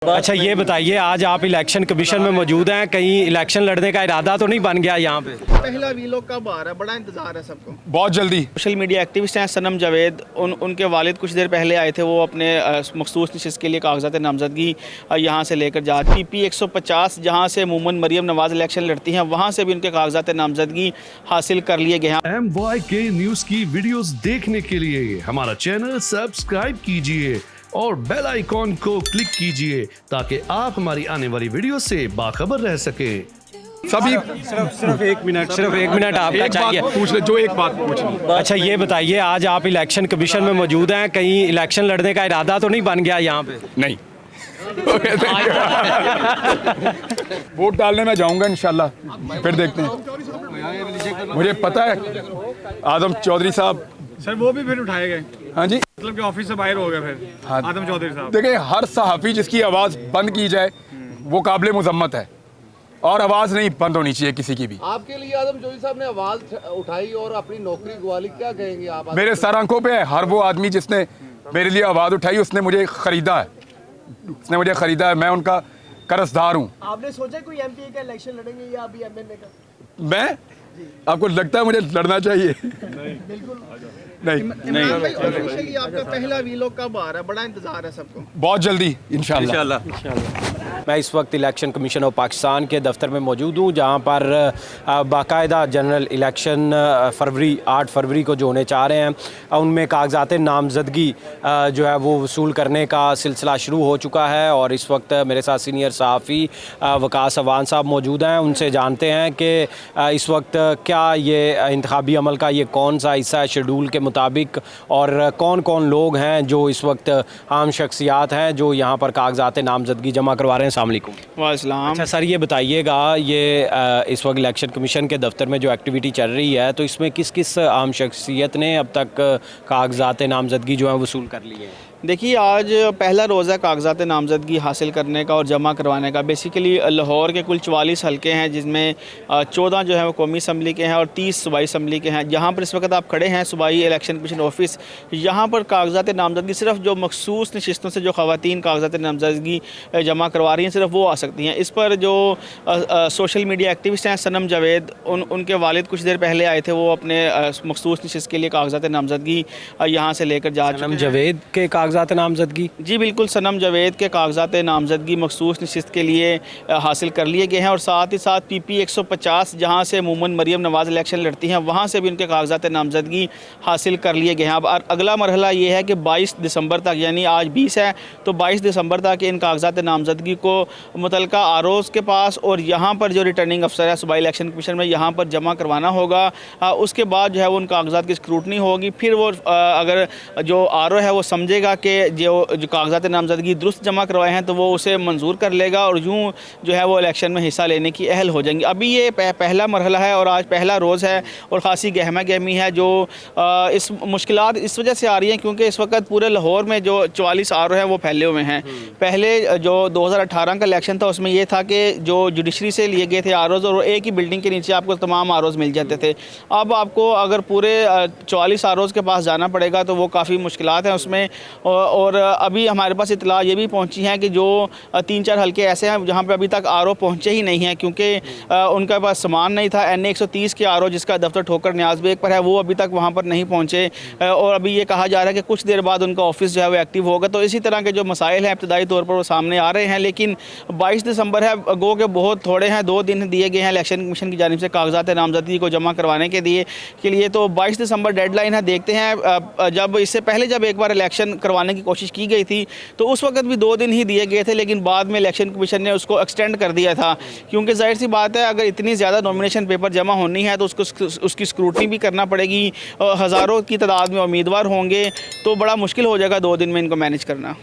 अच्छा ये बताइए, आज आप इलेक्शन कमीशन में मौजूद हैं, कहीं इलेक्शन लड़ने का इरादा तो नहीं बन गया यहाँ पे? पहला वीलो कब आ रहा है? बड़ा इंतजार है सबको। बहुत जल्दी। सोशल मीडिया एक्टिविस्ट हैं सनम जावेद, उनके वालिद कुछ देर पहले आए थे। वो अपने मखसूस नशिस्त के लिए कागजात नामजदगी यहाँ से लेकर जा PP 150 जहाँ से अमूमन मरियम नवाज इलेक्शन लड़ती हैं, वहाँ से भी उनके कागजात नामजदगी हासिल कर लिए गए हैं। MYK न्यूज़ की वीडियोस देखने के लिए हमारा चैनल सब्सक्राइब कीजिए और बेल आइकॉन को क्लिक कीजिए ताकि आप हमारी आने वाली वीडियो से बाखबर रह सकें। सभी सिर्फ एक मिनट आपका एक चाहिए। बात पूछ ले, जो एक बात पूछनी। अच्छा ये बताइए, आज आप इलेक्शन कमीशन में मौजूद हैं, कहीं इलेक्शन लड़ने का इरादा तो नहीं बन गया यहाँ पे? नहीं। वोट डालने में जाऊंगा इंशाल्लाह, फिर देखते हैं। मुझे पता है आदम चौधरी साहब। सर वो भी फिर उठाए गए, हाँ जी, मतलब कि ऑफिस से बाहर हो गए फिर। हाँ। आदम चौधरी साहब, देखिए, हर सहाफ़ी जिसकी आवाज़ बंद की जाए वो काबिल मुजम्मत है, और आवाज़ नहीं बंद होनी चाहिए किसी की भी। आपके लिए आदम चौधरी साहब ने आवाज उठाई और अपनी नौकरी गवाली, क्या कहेंगे आप? मेरे सर आंखों पे है, हर वो आदमी जिसने मेरे लिए आवाज़ उठाई उसने मुझे ख़रीदा है, मैं उनका कर्जदार हूँ। आपने सोचा कोई MP का इलेक्शन लड़ेंगे या अभी MNA का? मैं, आपको लगता है मुझे लड़ना चाहिए? बिल्कुल नहीं। इमरान भाई, ऑफिशियली आपका पहला वीलो कब आ रहा है? बड़ा इंतजार है सबको। बहुत जल्दी इंशाल्लाह। मैं इस वक्त इलेक्शन कमीशन ऑफ पाकिस्तान के दफ्तर में मौजूद हूँ, जहाँ पर बाकायदा जनरल इलेक्शन 8 फरवरी को जो होने चाह रहे हैं, उनमें कागजात नामजदगी जो है वो वसूल करने का सिलसिला शुरू हो चुका है। और इस वक्त मेरे साथ सीनियर सहाफ़ी वकास अवान साहब मौजूद हैं, उनसे जानते हैं कि इस वक्त क्या ये इंतखाबी अमल का ये कौन सा हिस्सा है शेड्यूल के मुताबिक, और कौन कौन लोग हैं जो इस वक्त आम शख्सियात हैं जो यहाँ पर कागजात नामजदगी जमा करवा रहे हैं। अस्सलाम वालेकुम। वालेकुम। अच्छा सर, ये बताइएगा, ये इस वक्त इलेक्शन कमीशन के दफ्तर में जो एक्टिविटी चल रही है, तो इसमें किस किस आम शख्सियत ने अब तक कागजात नामजदगी जो है वसूल कर लिए हैं? देखिए, आज पहला रोज़ा कागजात नामजदगी हासिल करने का और जमा करवाने का। बेसिकली लाहौर के कुल 44 हलके हैं, जिसमें 14 जो है वो कौमी असम्बली के हैं और 30 सूबाई असम्बली के हैं। जहाँ पर इस वक्त आप खड़े हैं सूबाई इलेक्शन कमीशन ऑफिस, यहाँ पर कागजात नामजदगी सिर्फ जो मखसूस नशिस्तों से जो ख़वातीन कागजात नामजदगी जमा करवा रही हैं, सिर्फ वो आ सकती हैं। इस पर जो सोशल मीडिया एक्टिविस्ट हैं सनम जावेद, उनके वालिद कुछ देर पहले आए थे। वो अपने मखसूस नशिस्त के लिए कागजात नामजदगी यहाँ से लेकर जा चुके हैं। सनम जावेद के कागजात नामजदगी? जी बिल्कुल, सनम जावेद के कागजात नामजदगी मखसूस नशिस्त के लिए हासिल कर लिए गए हैं, और साथ ही साथ PP 150 जहाँ से अमूमन मरियम नवाज इलेक्शन लड़ती हैं, वहाँ से भी उनके कागजात नामजदगी हासिल कर लिए गए हैं। अब अगला मरहला ये है कि 22 दिसंबर तक, यानी आज 20 है, तो 22 दिसंबर तक इन कागजात नामजदगी को मुतलका ROs के पास और यहाँ पर जो रिटर्निंग अफसर है सूबाई इलेक्शन कमीशन में, यहाँ पर जमा करवाना होगा। उसके बाद जो है वो उन कागजात की स्क्रूटनी होगी। फिर वो अगर जो RO है वो समझेगा कि जो कागजात नामजदगी दुरुस्त जमा करवाए हैं, तो वो उसे मंजूर कर लेगा और यूँ जो है वो इलेक्शन में हिस्सा लेने की अहल हो जाएंगी। अभी ये पहला मरहला है और आज पहला रोज़ है, और ख़ासी गहमा गहमी है। जो इस मुश्किलात इस वजह से आ रही हैं क्योंकि इस वक्त पूरे लाहौर में जो 44 RO हैं वो फैले हुए हैं। पहले जो 2018 का इलेक्शन था उसमें ये था कि जो जुडिशरी से लिए गए थे ROs, और एक ही बिल्डिंग के नीचे आपको तमाम ROs मिल जाते थे। अब आपको अगर पूरे 44 ROs के पास जाना पड़ेगा, तो वो काफ़ी मुश्किलात हैं उसमें। और अभी हमारे पास इतला ये भी पहुंची हैं कि जो 3-4 हलके ऐसे हैं जहां पे अभी तक RO पहुंचे ही नहीं हैं, क्योंकि उनके पास सामान नहीं था। NA 130 के RO जिसका दफ्तर ठोकर न्याज बेग पर है, वो अभी तक वहां पर नहीं पहुंचे, और अभी ये कहा जा रहा है कि कुछ देर बाद उनका ऑफिस जो है वो एक्टिव होगा। तो इसी तरह के जो मसाइल हैं इब्तदाई तौर पर वो सामने आ रहे हैं। लेकिन 22 दिसंबर है, गो के बहुत थोड़े हैं, 2 दिन दिए गए हैं इलेक्शन कमीशन की जानिब से कागजात नामजदगी को जमा करवाने के लिए। तो 22 दिसंबर डेडलाइन है। देखते हैं, जब इससे पहले जब एक बार इलेक्शन करवाने की कोशिश की गई थी तो उस वक्त भी 2 दिन ही दिए गए थे, लेकिन बाद में इलेक्शन कमीशन ने उसको एक्सटेंड कर दिया था, क्योंकि जाहिर सी बात है अगर इतनी ज़्यादा नॉमिनेशन पेपर जमा होनी है तो उसकी स्क्रूटनी भी करना पड़ेगी, हज़ारों की तादाद में उम्मीदवार होंगे, तो बड़ा मुश्किल हो जाएगा 2 दिन में इनको मैनेज करना।